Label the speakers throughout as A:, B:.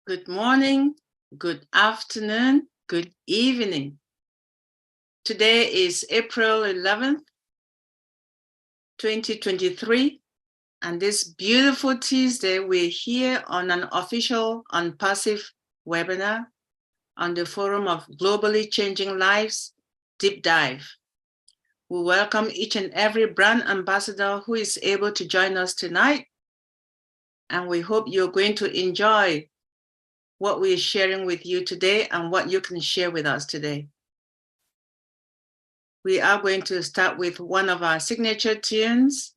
A: Good morning, good afternoon, good evening. Today is April 11th, 2023, and this beautiful Tuesday, we're here on an official Onpassive webinar on the forum of Globally Changing Lives Deep Dive. We welcome each and every brand ambassador who is able to join us tonight, and we hope you're going to enjoy what we're sharing with you today and what you can share with us today. We are going to start with one of our signature tunes,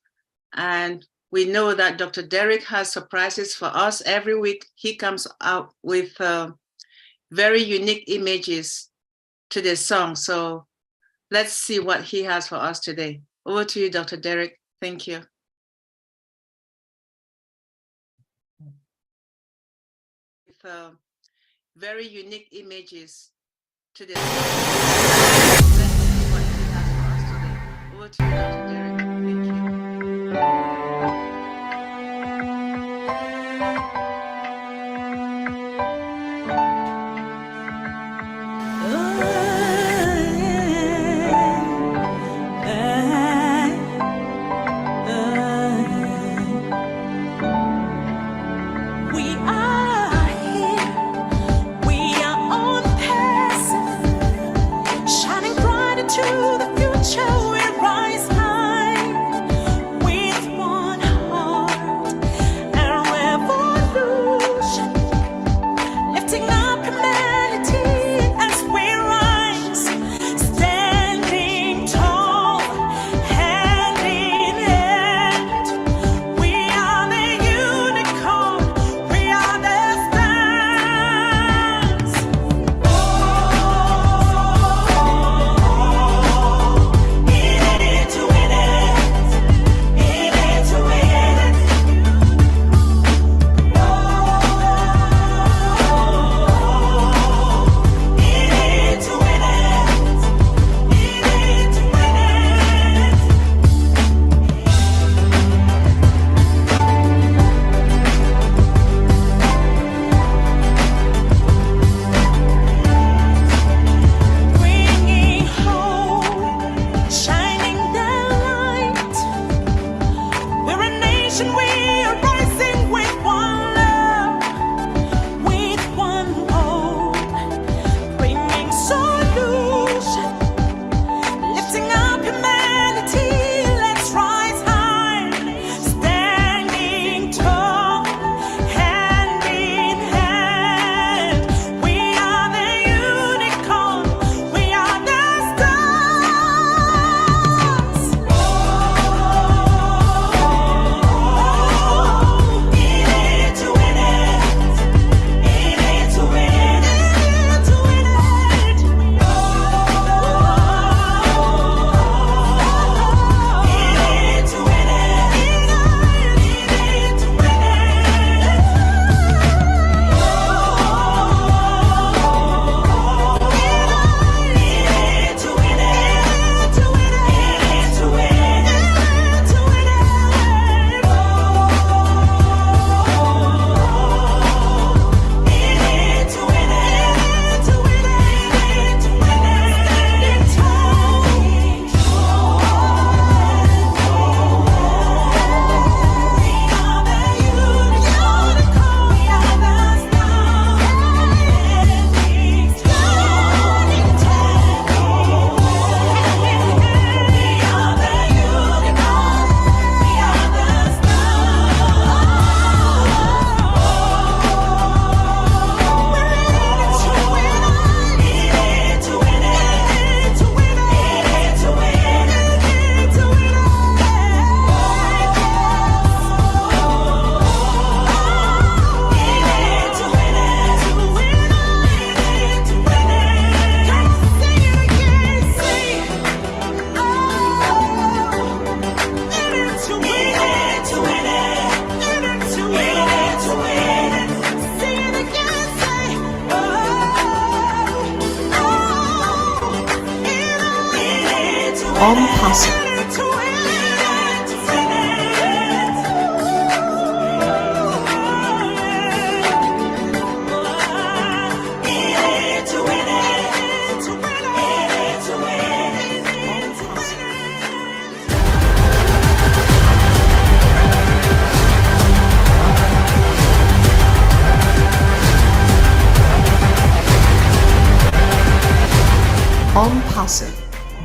A: and we know that Dr. Derek has surprises for us. Every week, he comes out with very unique images to the song. So let's see what he has for us today. Over to you, Dr. Derek. Thank you. With very unique images to the song. Let's see what he has for us today. Over to you, Dr. Derek. Thank you.
B: Shining bright into the future, we rise high.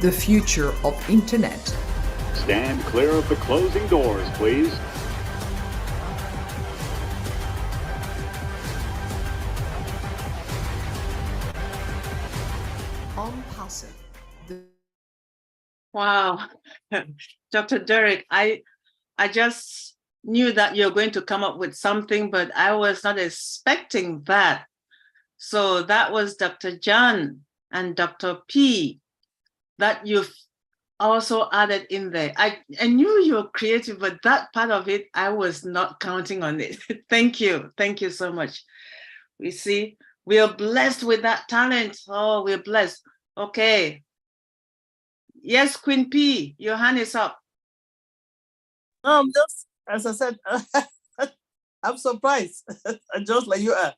B: the future of internet.
C: Stand clear of the closing doors, please.
B: Onpassive.
A: Wow. Dr. Derek, I just knew that you're going to come up with something, but I was not expecting that. So that was Dr. John and Dr. P that you've also added in there. I knew you were creative, but that part of it, I was not counting on it. Thank you. Thank you so much. We see, we are blessed with that talent. Oh, we're blessed. Okay. Yes, Queen P, your hand is up.
D: Just as I said, I'm surprised. Just like you are.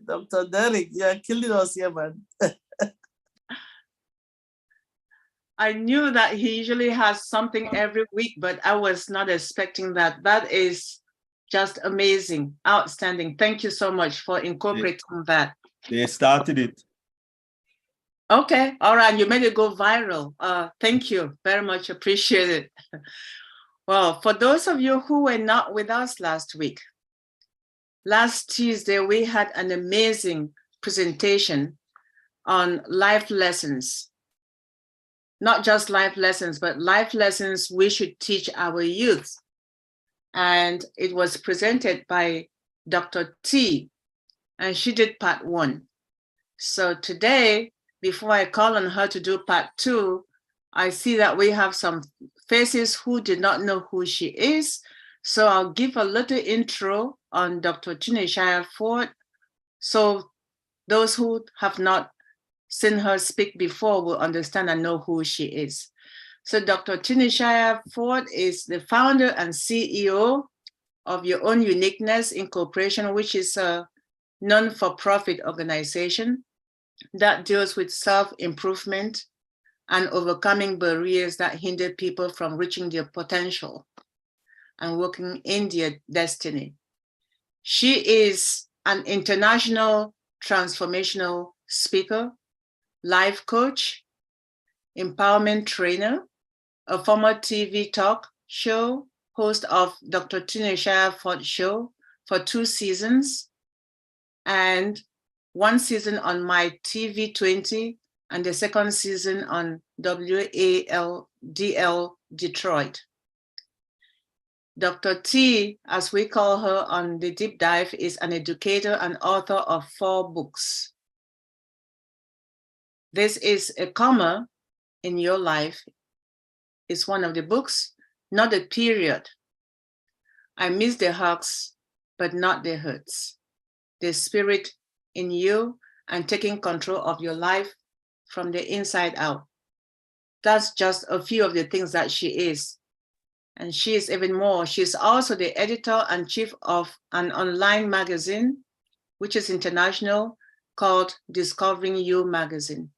D: Dr. Derek, you're killing us here, man.
A: I knew that he usually has something every week, but I was not expecting that. That is just amazing, outstanding. Thank you so much for incorporating that.
E: They started it.
A: Okay, all right, you made it go viral. Thank you, very much appreciated. Well, for those of you who were not with us last week, last Tuesday, we had an amazing presentation on life lessons. Not just life lessons, but life lessons we should teach our youth. And it was presented by Dr. T, and she did part 1. So today, before I call on her to do part 2, I see that we have some faces who did not know who she is. So I'll give a little intro on Dr. Tunishaya Ford. So those who have not seen her speak before will understand and know who she is. So Dr. Tunishaya Ford is the founder and CEO of Your Own Uniqueness Incorporation, which is a non-for-profit organization that deals with self-improvement and overcoming barriers that hinder people from reaching their potential and working in their destiny. She is an international transformational speaker, life coach, empowerment trainer, a former TV talk show host of Dr. Tunishaya Ford Show for 2 seasons, and 1 season on My TV 20, and the 2nd season on WALDL Detroit. Dr. T, as we call her on the deep dive, is an educator and author of 4 books. This is a comma in your life. It's one of the books, not a period. I miss the hugs, but not the hurts. The spirit in you and taking control of your life from the inside out. That's just a few of the things that she is. And she is even more. She's also the editor and chief of an online magazine, which is international, called Discovering You Magazine.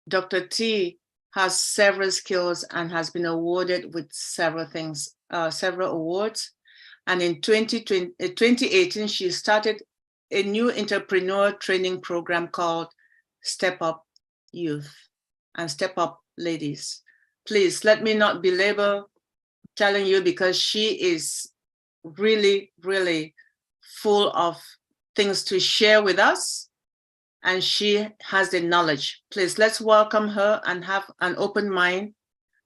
A: Dr. T has several skills and has been awarded with several things, several awards. And in 2018, she started a new entrepreneur training program called Step Up Youth and Step Up Ladies. Please let me not belabor telling you, because she is really, really full of things to share with us, and she has the knowledge. Please, let's welcome her and have an open mind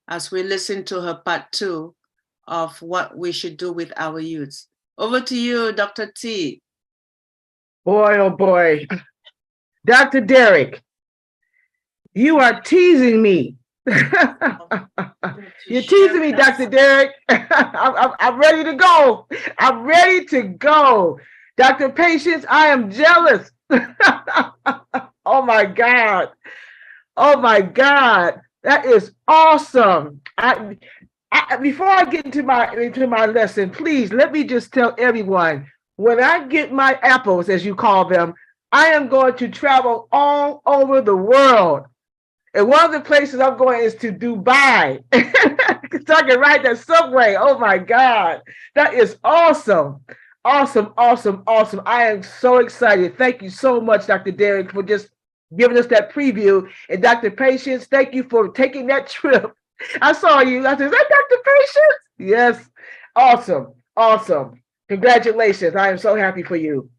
A: as we listen to her part 2 of what we should do with our youth. Over to you, Dr. T.
F: Boy, oh boy. Dr. Derek, you are teasing me. You're teasing me, Dr. Derek. I'm ready to go. I'm ready to go. Dr. Patience, I am jealous. Oh my God. Oh my God. That is awesome. Before I get into my lesson, please let me just tell everyone, when I get my apples, as you call them, I am going to travel all over the world. And one of the places I'm going is to Dubai. So I can ride that subway. Oh my God. That is awesome. Awesome, awesome, awesome. I am so excited. Thank you so much, Dr. Derek, for just giving us that preview. And Dr. Patience, thank you for taking that trip. I saw you. I said, is that Dr. Patience? Yes. Awesome. Awesome. Congratulations. I am so happy for you.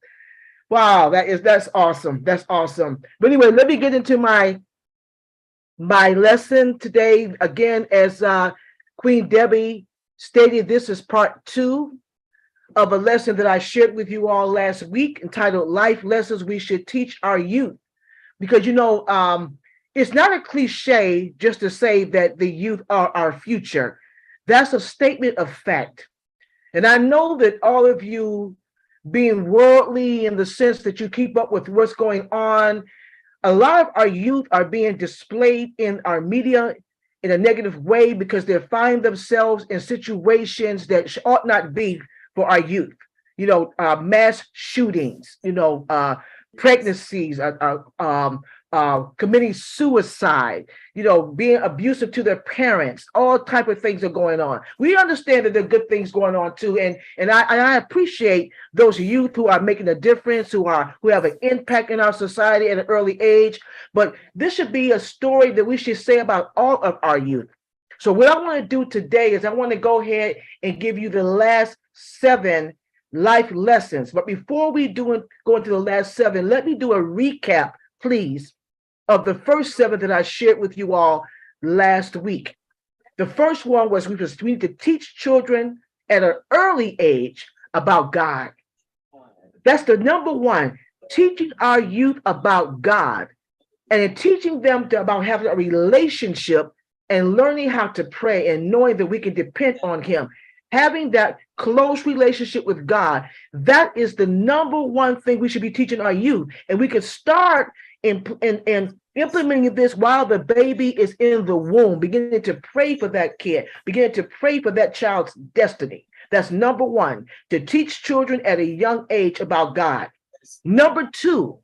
F: Wow, that's awesome. That's awesome. But anyway, let me get into my lesson today. Again, as Queen Debbie stated, this is part 2 of a lesson that I shared with you all last week entitled Life Lessons We Should Teach Our Youth. Because, it's not a cliche just to say that the youth are our future. That's a statement of fact. And I know that all of you, being worldly in the sense that you keep up with what's going on, a lot of our youth are being displayed in our media in a negative way because they find themselves in situations that ought not be for our youth. Mass shootings, pregnancies, committing suicide, being abusive to their parents, all type of things are going on. We understand that there are good things going on too, and I appreciate those youth who are making a difference, who have an impact in our society at an early age. But this should be a story that we should say about all of our youth. So what I want to do today is I want to go ahead and give you the last 7 life lessons. But before we go into the last 7, let me do a recap, please, of the first 7 that I shared with you all last week. The first one was we need to teach children at an early age about God. That's the number one, teaching our youth about God and in teaching them about having a relationship and learning how to pray and knowing that we can depend on him. Having that close relationship with God, that is the number one thing we should be teaching our youth. And we can start in implementing this while the baby is in the womb, beginning to pray for that kid, beginning to pray for that child's destiny. That's number one, to teach children at a young age about God. Number two,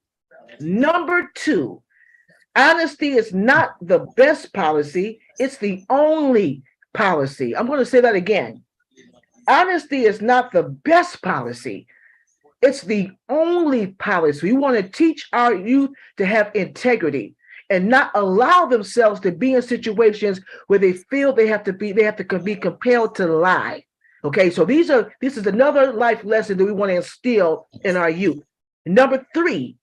F: honesty is not the best policy, it's the only policy. I'm going to say that again. Honesty is not the best policy. It's the only policy. We want to teach our youth to have integrity and not allow themselves to be in situations where they feel they have to be compelled to lie. Okay, so this is another life lesson that we want to instill in our youth. Number 3,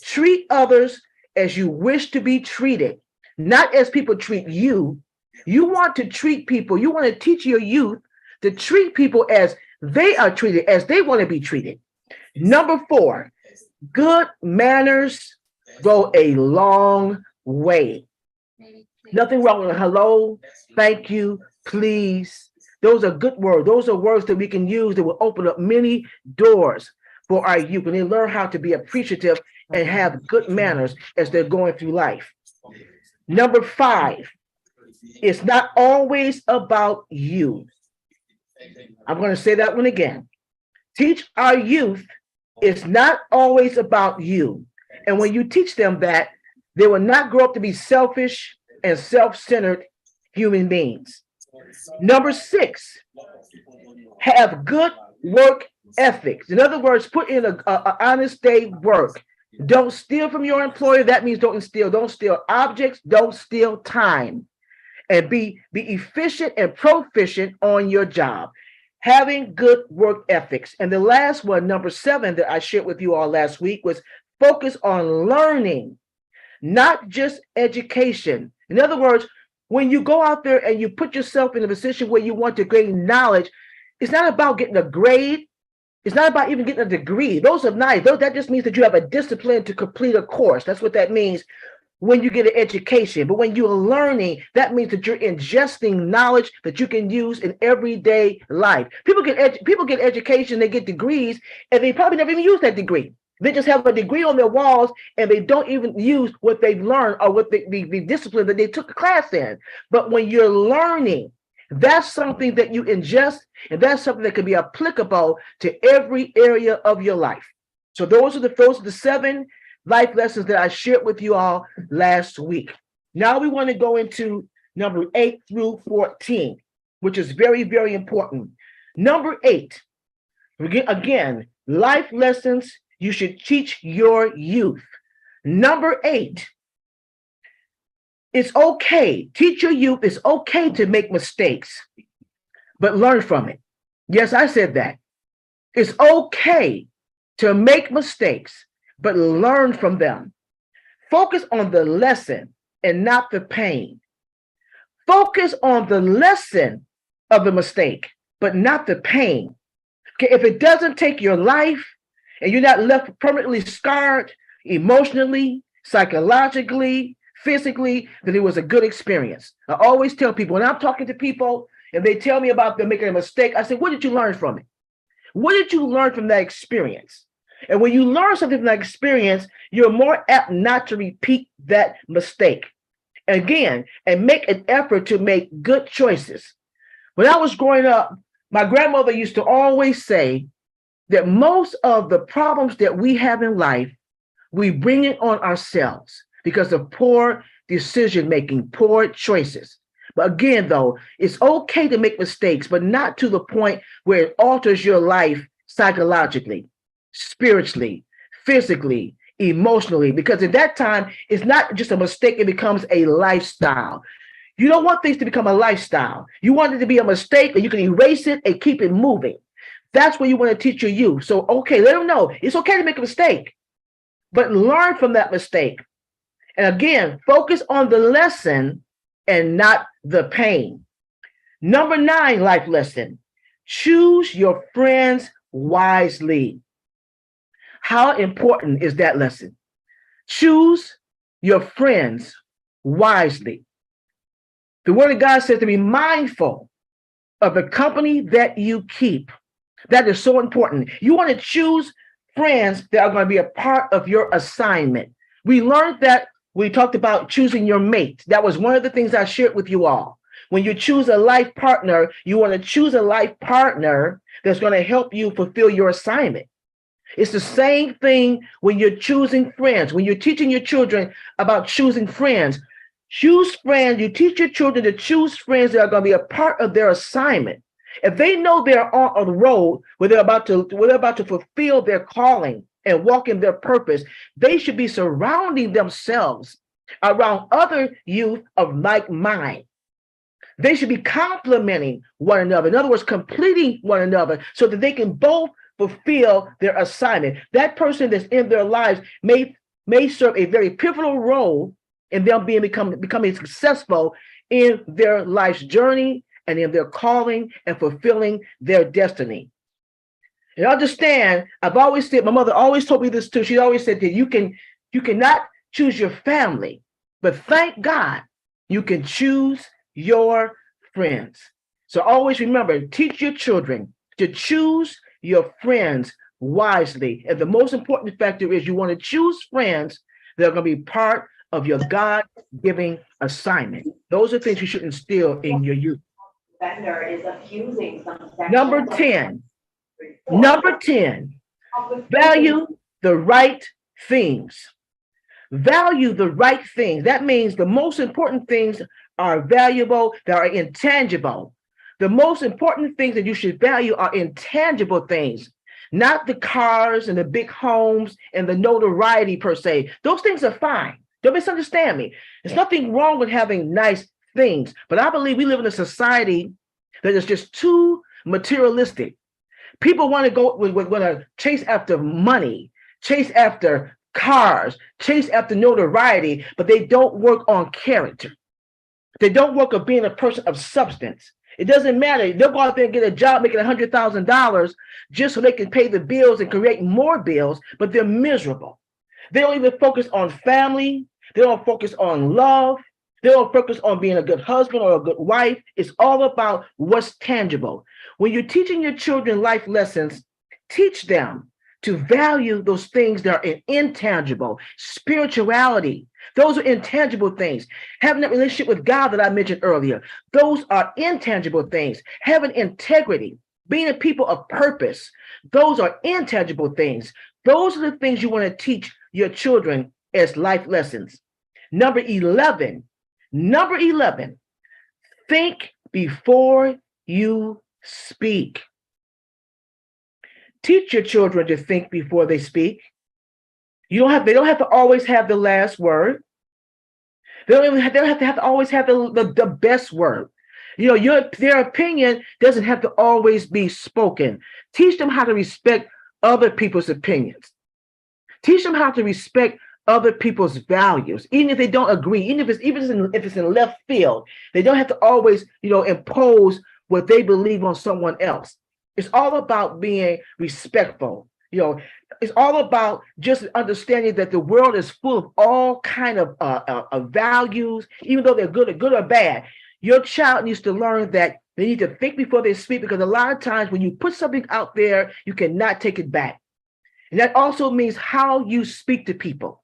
F: treat others as you wish to be treated, not as people treat you. You want to treat people, you want to teach your youth to treat people as they are treated, as they want to be treated. Number 4, good manners go a long way. Nothing wrong with hello, thank you, please. Those are good words. Those are words that we can use that will open up many doors for our youth when they learn how to be appreciative and have good manners as they're going through life. Number 5, it's not always about you. I'm going to say that one again. Teach our youth it's not always about you. And when you teach them that, they will not grow up to be selfish and self-centered human beings. Number 6, have good work ethics. In other words, put in an honest day work. Don't steal from your employer. That means don't steal objects, don't steal time. And be efficient and proficient on your job. Having good work ethics. And the last one, number 7, that I shared with you all last week was focus on learning, not just education. In other words, when you go out there and you put yourself in a position where you want to gain knowledge, it's not about getting a grade. It's not about even getting a degree. Those are nice. That just means that you have a discipline to complete a course. That's what that means when you get an education. But when you're learning, that means that you're ingesting knowledge that you can use in everyday life. People get education, they get degrees, and they probably never even use that degree. They just have a degree on their walls, and they don't even use what they've learned or what the discipline that they took a class in. But when you're learning, that's something that you ingest, and that's something that can be applicable to every area of your life. So those are the 7 life lessons that I shared with you all last week. Now we want to go into number 8 through 14, which is very, very important. Number 8, again, life lessons you should teach your youth, Number 8, it's okay. Teach your youth it's okay to make mistakes, but learn from it. Yes, I said that. It's okay to make mistakes, but learn from them. Focus on the lesson and not the pain. Focus on the lesson of the mistake, but not the pain. Okay, if it doesn't take your life and you're not left permanently scarred emotionally, psychologically, physically, then it was a good experience. I always tell people when I'm talking to people and they tell me about them making a mistake, I say, what did you learn from it? What did you learn from that experience? And when you learn something from that experience, you're more apt not to repeat that mistake again and make an effort to make good choices. When I was growing up, my grandmother used to always say that most of the problems that we have in life, we bring it on ourselves because of poor decision making, poor choices. But again, though, it's okay to make mistakes, but not to the point where it alters your life psychologically, spiritually, physically, emotionally, because at that time, it's not just a mistake, it becomes a lifestyle. You don't want things to become a lifestyle. You want it to be a mistake and you can erase it and keep it moving. That's what you want to teach your youth. So, okay, let them know it's okay to make a mistake, but learn from that mistake. And again, focus on the lesson and not the pain. Number 9 life lesson, choose your friends wisely. How important is that lesson? Choose your friends wisely. The word of God says to be mindful of the company that you keep. That is so important. You want to choose friends that are going to be a part of your assignment. We learned that we talked about choosing your mate. That was one of the things I shared with you all. When you choose a life partner, you want to choose a life partner that's going to help you fulfill your assignment. It's the same thing when you're choosing friends. When you're teaching your children about choosing friends, choose friends. You teach your children to choose friends that are going to be a part of their assignment. If they know they're on a road where they're about to fulfill their calling and walk in their purpose, they should be surrounding themselves around other youth of like mind. They should be complementing one another. In other words, completing one another so that they can both fulfill their assignment. That person that's in their lives may serve a very pivotal role in them becoming successful in their life's journey and in their calling and fulfilling their destiny. And understand, I've always said, my mother always told me this too. She always said that you cannot choose your family, but thank God you can choose your friends. So always remember, teach your children to choose your friends wisely. And the most important factor is you want to choose friends that are going to be part of your God-given assignment. Those are things you should instill in your youth.
E: Vendor is accusing some
F: Number 10, value the right things. Value the right things. That means the most important things are valuable, that are intangible. The most important things that you should value are intangible things, not the cars and the big homes and the notoriety per se. Those things are fine. Don't misunderstand me. There's nothing wrong with having nice things, but I believe we live in a society that is just too materialistic. People want to chase after money, chase after cars, chase after notoriety, but they don't work on character. They don't work on being a person of substance. It doesn't matter. They'll go out there and get a job making $100,000 just so they can pay the bills and create more bills, but they're miserable. They don't even focus on family. They don't focus on love. They don't focus on being a good husband or a good wife. It's all about what's tangible. When you're teaching your children life lessons, teach them to value those things that are intangible. Spirituality, those are intangible things. Having that relationship with God that I mentioned earlier, those are intangible things. Having integrity, being a people of purpose, those are intangible things. Those are the things you want to teach your children as life lessons. Number 11, think before you speak. Teach your children to think before they speak. They don't have to always have the last word. They don't have to always have the best word. Their opinion doesn't have to always be spoken. Teach them how to respect other people's opinions. Teach them how to respect other people's values, even if they don't agree, even if it's in left field. They don't have to always, impose what they believe on someone else. It's all about being respectful. It's all about just understanding that the world is full of all kind of values, even though they're good or bad. Your child needs to learn that they need to think before they speak, because a lot of times when you put something out there, you cannot take it back. And that also means how you speak to people.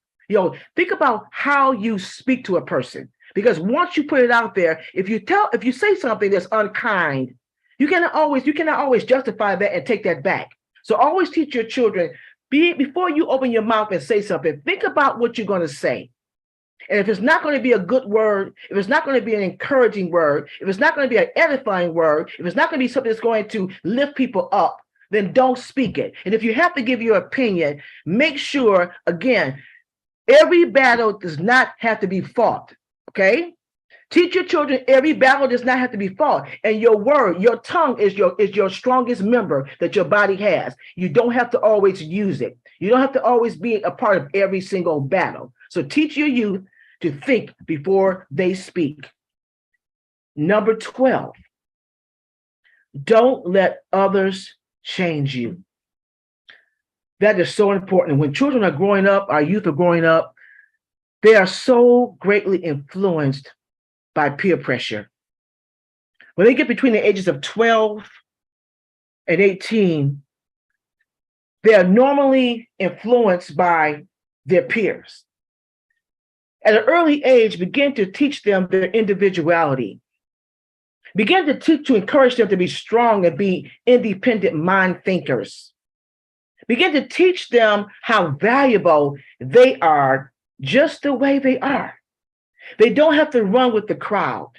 F: Think about how you speak to a person, because once you put it out there, if you say something that's unkind, you cannot always justify that and take that back. So always teach your children, before you open your mouth and say something, think about what you're going to say. And if it's not going to be a good word, if it's not going to be an encouraging word, if it's not going to be an edifying word, if it's not going to be something that's going to lift people up, then don't speak it. And if you have to give your opinion, make sure, again, every battle does not have to be fought, okay? Teach your children every battle does not have to be fought. And your tongue is your strongest member that your body has. You don't have to always use it. You don't have to always be a part of every single battle. So teach your youth to think before they speak. Number 12, don't let others change you. That is so important. When children are growing up, our youth are growing up, they are so greatly influenced by peer pressure. When they get between the ages of 12 and 18, they are normally influenced by their peers. At an early age, begin to teach them their individuality. Begin to encourage them to be strong and be independent mind thinkers. Begin to teach them how valuable they are just the way they are. They don't have to run with the crowd.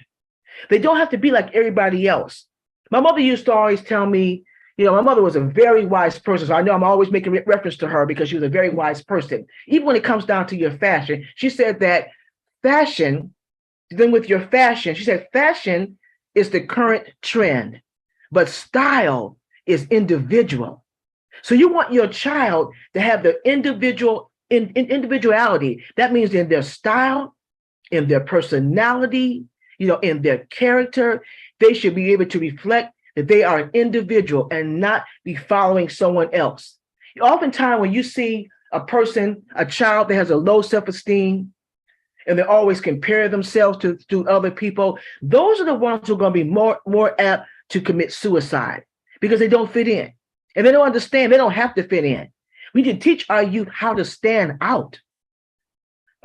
F: They don't have to be like everybody else. My mother used to always tell me, my mother was a very wise person. So I know I'm always making reference to her because she was a very wise person. Even when it comes down to your fashion, she said that fashion, then with your fashion, she said fashion is the current trend, but style is individual. So you want your child to have the individuality. That means in their style, in their personality, in their character, they should be able to reflect that they are an individual and not be following someone else. Oftentimes when you see a child that has a low self-esteem, and they always compare themselves to other people, those are the ones who are going to be more apt to commit suicide because they don't fit in. And they don't understand they don't have to fit in. We need to teach our youth how to stand out.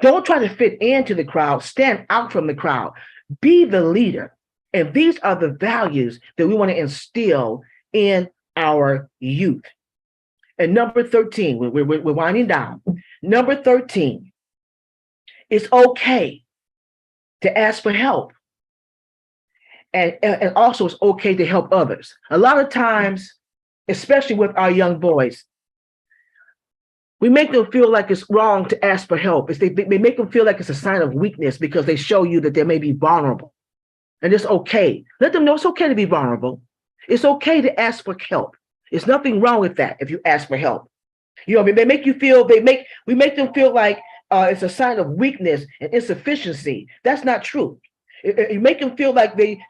F: Don't try to fit into the crowd. Stand out from the crowd. Be the leader. And these are the values that we want to instill in our youth. And number 13, we're winding down. Number 13, it's okay to ask for help. And also it's okay to help others. A lot of times, especially with our young boys, we make them feel like it's wrong to ask for help. They make them feel like it's a sign of weakness because they show you that they may be vulnerable. And it's okay. Let them know it's okay to be vulnerable. It's okay to ask for help. There's nothing wrong with that if you ask for help. They make you feel, we make them feel like it's a sign of weakness and insufficiency. That's not true. You make them feel like they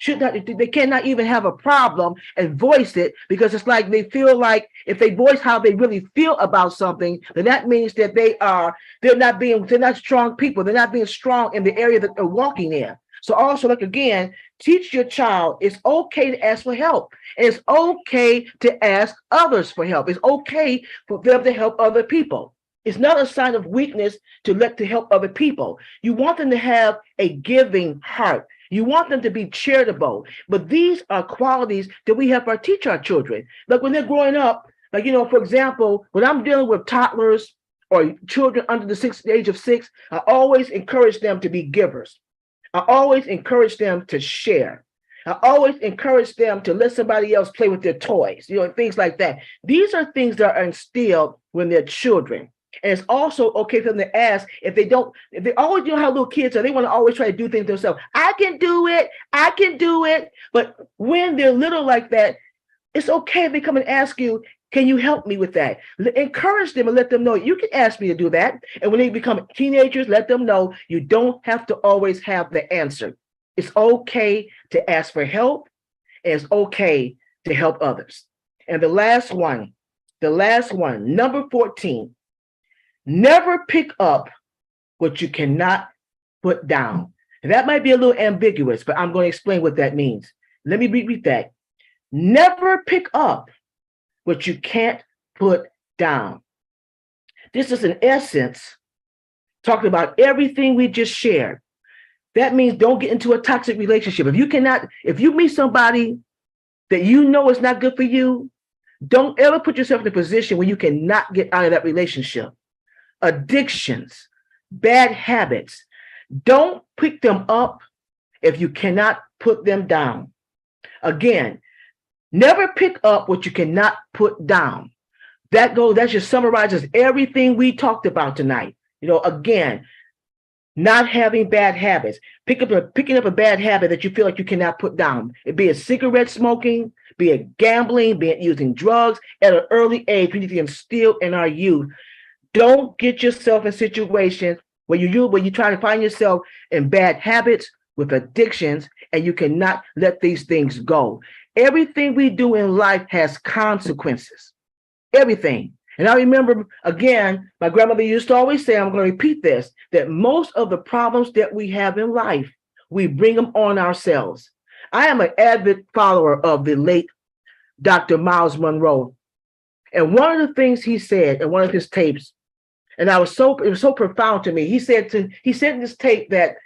F: cannot even have a problem and voice it, because it's like they feel like if they voice how they really feel about something, then that means that they're not strong people. They're not being strong in the area that they're walking in. So also, again, teach your child it's okay to ask for help. And it's okay to ask others for help. It's okay for them to help other people. It's not a sign of weakness to help other people. You want them to have a giving heart. You want them to be charitable. But these are qualities that we have to teach our children. Like when they're growing up, for example, when I'm dealing with toddlers or children under the age of 6, I always encourage them to be givers. I always encourage them to share. I always encourage them to let somebody else play with their toys, things like that. These are things that are instilled when they're children. And it's also okay for them to ask if they don't, if they always, you know how little kids are, they want to always try to do things themselves. I can do it. I can do it. But when they're little like that, it's okay if they come and ask you, can you help me with that? Encourage them and let them know you can ask me to do that. And when they become teenagers, let them know you don't have to always have the answer. It's okay to ask for help, and it's okay to help others. And the last one, number 14, never pick up what you cannot put down. And that might be a little ambiguous, but I'm going to explain what that means. Let me repeat that. Never pick up what you can't put down. This is in essence talking about everything we just shared. That means don't get into a toxic relationship. If you meet somebody that you know is not good for you, don't ever put yourself in a position where you cannot get out of that relationship. Addictions, bad habits, don't pick them up if you cannot put them down. Again, never pick up what you cannot put down. That just summarizes everything we talked about tonight. Again, not having bad habits, picking up a bad habit that you feel like you cannot put down. It be it cigarette smoking, be it gambling, be it using drugs. At an early age, we need to instill in our youth. Don't get yourself in situations where you try to find yourself in bad habits with addictions, and you cannot let these things go. Everything we do in life has consequences. Everything. And I remember, again, my grandmother used to always say, I'm going to repeat this, that most of the problems that we have in life, we bring them on ourselves. I am an avid follower of the late Dr. Miles Monroe. And one of the things he said in one of his tapes, and it was so profound to me. He said in this tape that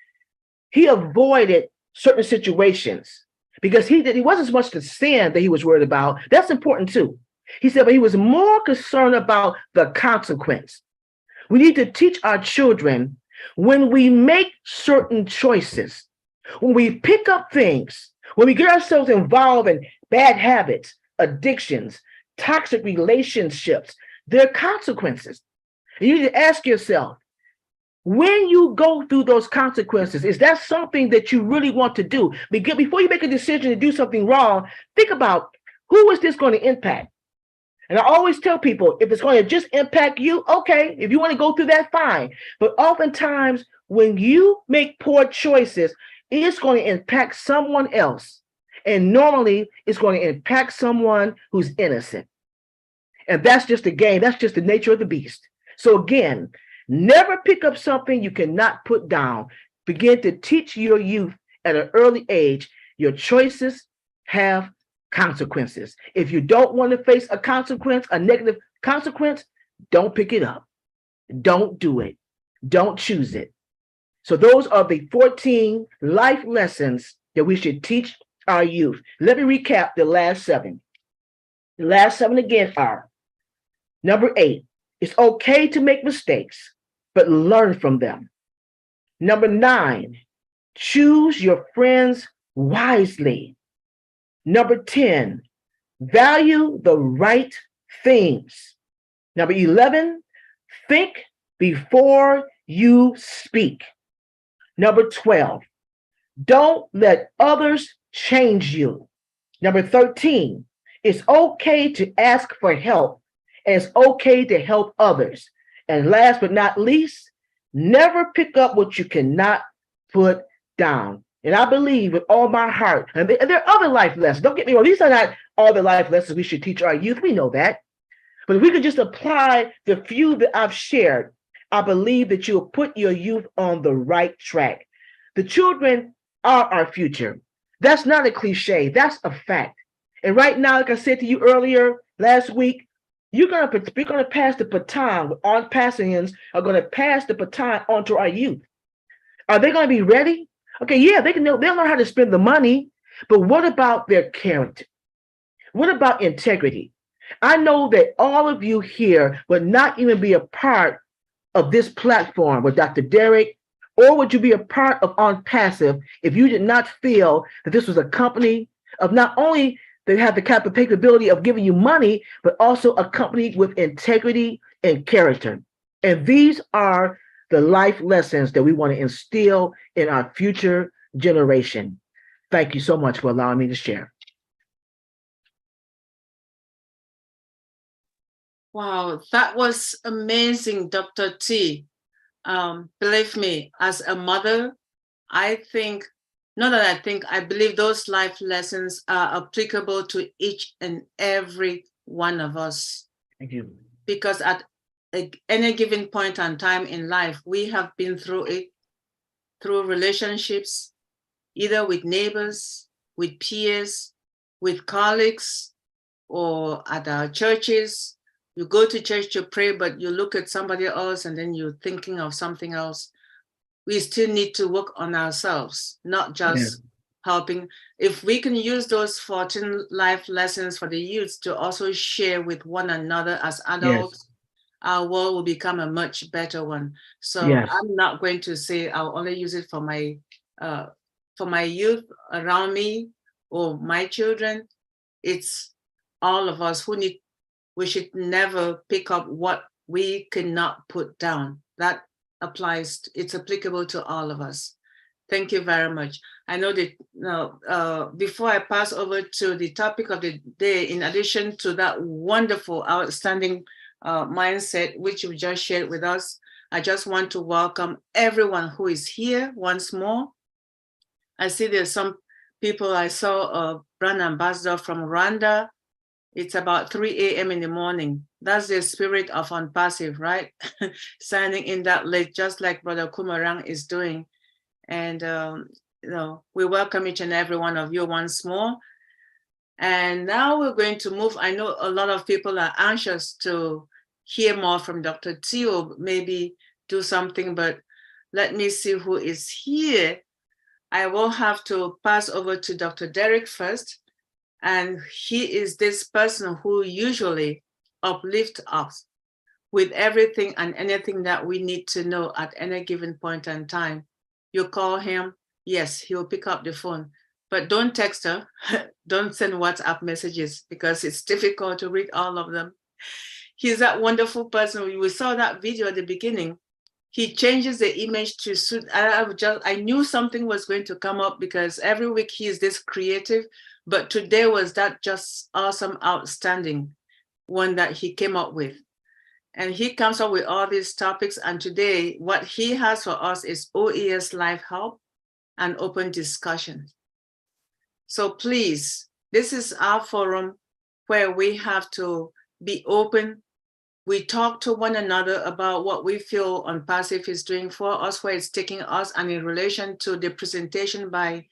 F: he avoided certain situations because he wasn't so much the sin that he was worried about. That's important too. He said, but he was more concerned about the consequence. We need to teach our children when we make certain choices, when we pick up things, when we get ourselves involved in bad habits, addictions, toxic relationships, there are consequences. And you need to ask yourself, when you go through those consequences, is that something that you really want to do? Because before you make a decision to do something wrong, think about who is this going to impact? And I always tell people, if it's going to just impact you, okay, if you want to go through that, fine. But oftentimes, when you make poor choices, it's going to impact someone else. And normally, it's going to impact someone who's innocent. And that's just the game. That's just the nature of the beast. So again, never pick up something you cannot put down. Begin to teach your youth at an early age, your choices have consequences. If you don't want to face a consequence, a negative consequence, don't pick it up. Don't do it. Don't choose it. So those are the 14 life lessons that we should teach our youth. Let me recap the last 7. The last 7 again are: number 8, it's okay to make mistakes, but learn from them. Number 9, choose your friends wisely. Number 10, value the right things. Number 11, think before you speak. Number 12, don't let others change you. Number 13, it's okay to ask for help, and it's okay to help others. And last but not least, never pick up what you cannot put down. And I believe with all my heart, and there are other life lessons. Don't get me wrong, these are not all the life lessons we should teach our youth. We know that. But if we could just apply the few that I've shared, I believe that you'll put your youth on the right track. The children are our future. That's not a cliche. That's a fact. And right now, like I said to you earlier last week, we're going to pass the baton. Onpassians are going to pass the baton on to our youth. Are they going to be ready? Okay, yeah, they'll learn how to spend the money, but what about their character? What about integrity? I know that all of you here would not even be a part of this platform with Dr. Derek, or would you be a part of Onpassive if you did not feel that this was a company of not only that have the capability of giving you money, but also a company with integrity and character. And these are the life lessons that we want to instill in our future generation. Thank you so much for allowing me to share.
A: Wow, that was amazing, Dr. T. Believe me, as a mother, I think, not that I think, I believe those life lessons are applicable to each and every one of us.
F: Thank you.
A: Because at any given point in time in life, we have been through it, through relationships, either with neighbors, with peers, with colleagues, or at our churches. You go to church to pray, but you look at somebody else and then you're thinking of something else. We still need to work on ourselves, not just helping. If we can use those 14 life lessons for the youth to also share with one another as adults, our world will become a much better one. So I'm not going to say I'll only use it for my youth around me or my children. It's all of us we should never pick up what we cannot put down. That applies, it's applicable to all of us. Thank you very much. I know that before I pass over to the topic of the day, in addition to that wonderful, outstanding mindset, which you just shared with us, I just want to welcome everyone who is here once more. I see there's some people. I saw a brand ambassador from Rwanda. It's about 3 a.m. in the morning. That's the spirit of Onpassive, right? Signing in that late, just like Brother Kumarang is doing. And we welcome each and every one of you once more. And now we're going to move. I know a lot of people are anxious to hear more from Dr. T or maybe do something, but let me see who is here. I will have to pass over to Dr. Derek first. And he is this person who usually uplifts us with everything and anything that we need to know at any given point in time. You call him, yes, he'll pick up the phone, but don't text her, don't send WhatsApp messages because it's difficult to read all of them. He's that wonderful person. We saw that video at the beginning. He changes the image to suit. I knew something was going to come up because every week he is this creative, but today was that just awesome, outstanding one that he came up with. And he comes up with all these topics. And today, what he has for us is OES Life Help and open discussion. So please, this is our forum where we have to be open. We talk to one another about what we feel Onpassive is doing for us, where it's taking us, and in relation to the presentation by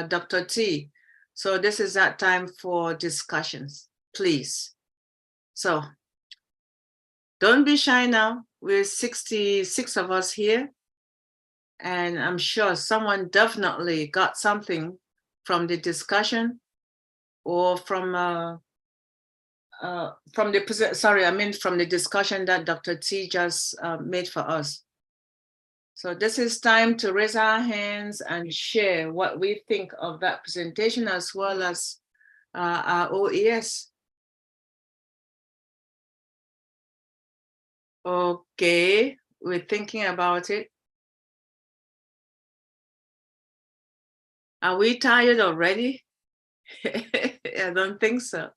A: Dr. T. So this is that time for discussions, please. So don't be shy now. We're 66 of us here. And I'm sure someone definitely got something from the discussion or from the discussion that Dr. T just made for us. So this is time to raise our hands and share what we think of that presentation as well as our OES. Okay, we're thinking about it. Are we tired already? I don't think so.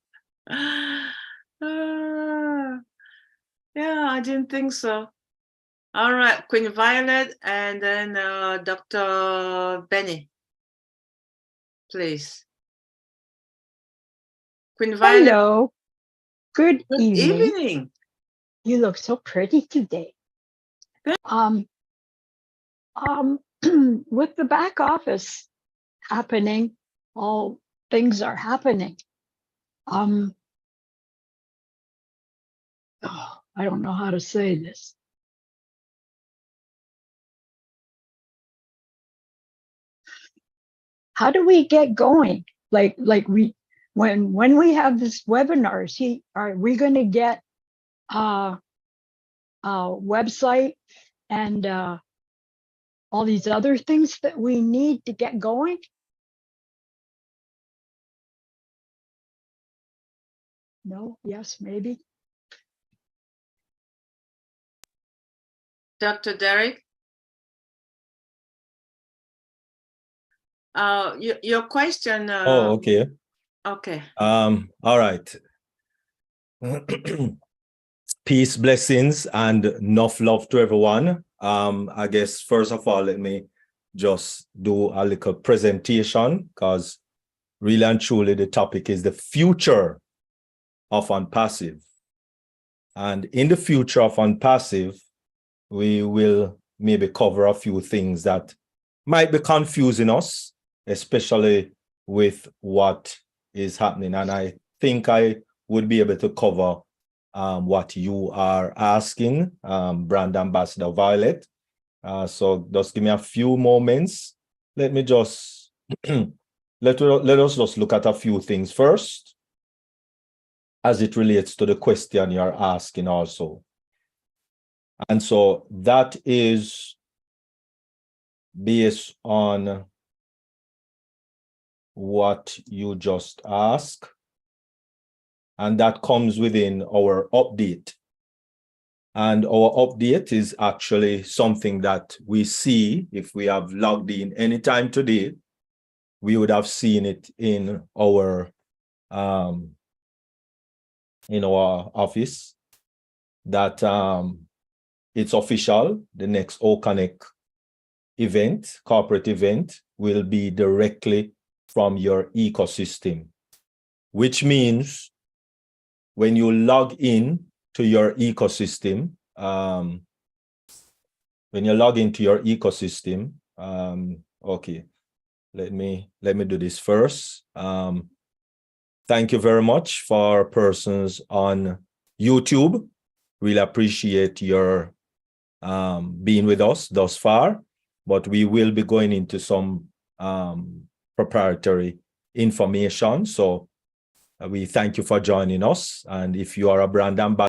A: Yeah, I didn't think so. All right, Queen Violet and then Dr. Benny, please. Queen Violet.
G: Hello. Good evening.
A: Evening.
G: You look so pretty today. With the back office happening, all things are happening. I don't know how to say this. How do we get going? When we have this webinar, are we going to get a website and all these other things that we need to get going? No, yes, maybe.
A: Dr. Derek? Your question.
H: Oh, okay.
A: Okay.
H: All right. Peace, blessings, and enough love to everyone. I guess first of all, let me just do a little presentation, because really and truly the topic is the future of Onpassive. And in the future of Onpassive, we will maybe cover a few things that might be confusing us, especially with what is happening. And I think I would be able to cover what you are asking, Brand Ambassador Violet. So just give me a few moments. Let me just, let us just look at a few things first, as it relates to the question you're asking also. And so that is based on what you just asked. And that comes within our update. And our update is actually something that we see if we have logged in anytime today. We would have seen it in our office that it's official. The next OConnect event, corporate event, will be directly from your ecosystem, which means when you log in to your ecosystem, okay, let me do this first. Thank you very much for persons on YouTube. Really appreciate your being with us thus far, but we will be going into some proprietary information. So we thank you for joining us. And if you are a brand ambassador,